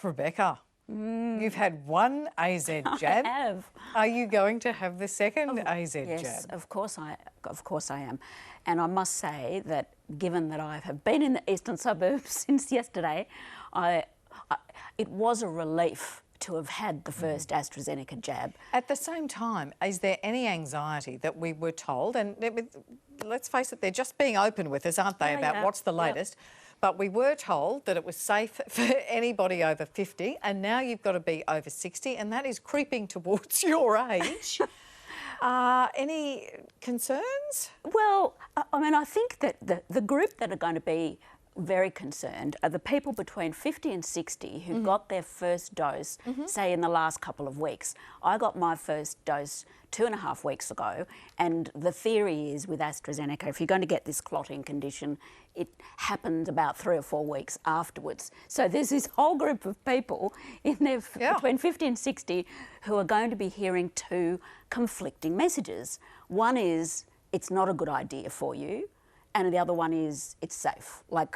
Rebecca, you've had one AZ jab. I have. Are you going to have the second AZ jab? Yes, of course I am. And I must say that given that I have been in the eastern suburbs since yesterday, it was a relief to have had the first AstraZeneca jab. At the same time, is there any anxiety that we were told, and let's face it, they're just being open with us, aren't they, about what's the latest? Yep. But we were told that it was safe for anybody over 50, and now you've got to be over 60, and that is creeping towards your age. Any concerns? Well, I mean, I think that the group that are going to be very concerned are the people between 50 and 60 who got their first dose, say, in the last couple of weeks. I got my first dose 2.5 weeks ago, and the theory is with AstraZeneca, if you're going to get this clotting condition, it happens about 3 or 4 weeks afterwards. So there's this whole group of people in their between 50 and 60 who are going to be hearing two conflicting messages. One is, it's not a good idea for you, and the other one is, it's safe. Like,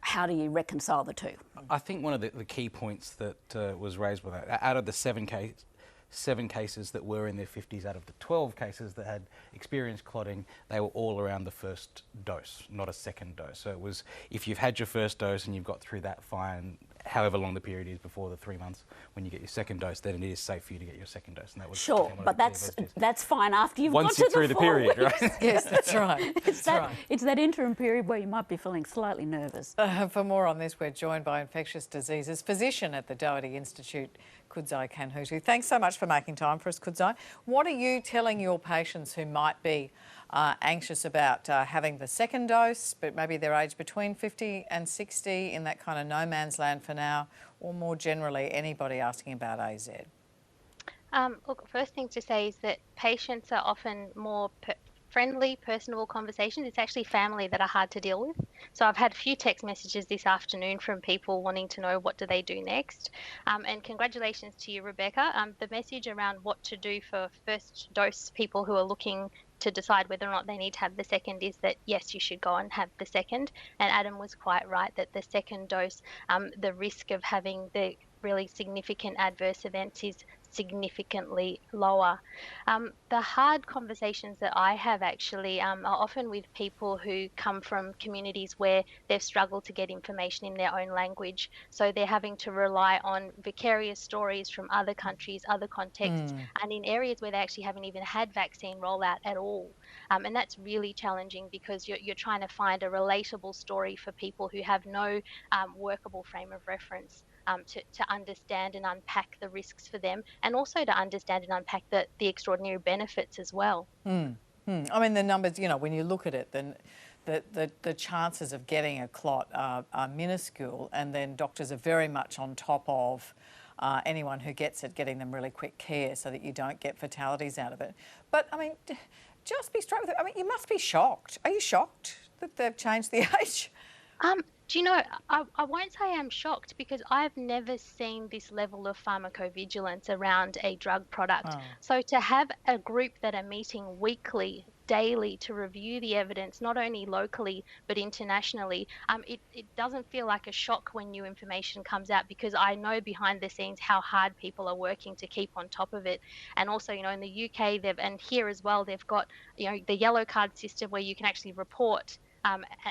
how do you reconcile the two? I think one of the key points that was raised with that, out of the seven cases that were in their 50s, out of the 12 cases that had experienced clotting, they were all around the first dose, not a second dose. So it was, if you've had your first dose and you've got through that fine, however long the period is before the 3 months, when you get your second dose, then it is safe for you to get your second dose. And that was sure, but that's fine after you've got to through the period, weeks. right? Yes, that's right. It's that interim period where you might be feeling slightly nervous. For more on this, we're joined by infectious diseases physician at the Doherty Institute, Kudzai Kanhutu. Thanks so much for making time for us, Kudzai. What are you telling your patients who might be anxious about having the second dose, but maybe they're aged between 50 and 60 in that kind of no man's land for now, or more generally, anybody asking about AZ? Look, first thing to say is that patients are often more friendly, personable conversations. It's actually family that are hard to deal with. So I've had a few text messages this afternoon from people wanting to know what do they do next. And congratulations to you, Rebecca. The message around what to do for first dose people who are looking to decide whether or not they need to have the second is that, yes, you should go and have the second. And Adam was quite right that the second dose, the risk of having the really significant adverse events is significantly lower. The hard conversations that I have actually are often with people who come from communities where they've struggled to get information in their own language. So they're having to rely on vicarious stories from other countries, other contexts, and in areas where they actually haven't even had vaccine rollout at all. And that's really challenging because you're trying to find a relatable story for people who have no workable frame of reference. To understand and unpack the risks for them, and also to understand and unpack the extraordinary benefits as well. I mean, the numbers, you know, when you look at it, then the chances of getting a clot are minuscule, and then doctors are very much on top of anyone who gets it, getting them really quick care so that you don't get fatalities out of it. But, I mean, just be straight with it. I mean, you must be shocked. Are you shocked that they've changed the age? Do you know, I won't say I'm shocked because I've never seen this level of pharmacovigilance around a drug product. So to have a group that are meeting weekly, daily to review the evidence, not only locally but internationally, it doesn't feel like a shock when new information comes out, because I know behind the scenes how hard people are working to keep on top of it. And also, you know, in the UK and here as well, they've got, you know, the yellow card system where you can actually report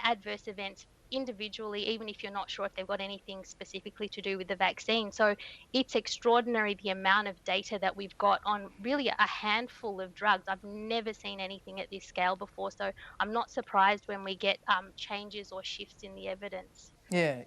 adverse events individually, even if you're not sure if they've got anything specifically to do with the vaccine. So it's extraordinary the amount of data that we've got on really a handful of drugs. I've never seen anything at this scale before, so I'm not surprised when we get changes or shifts in the evidence. Yeah.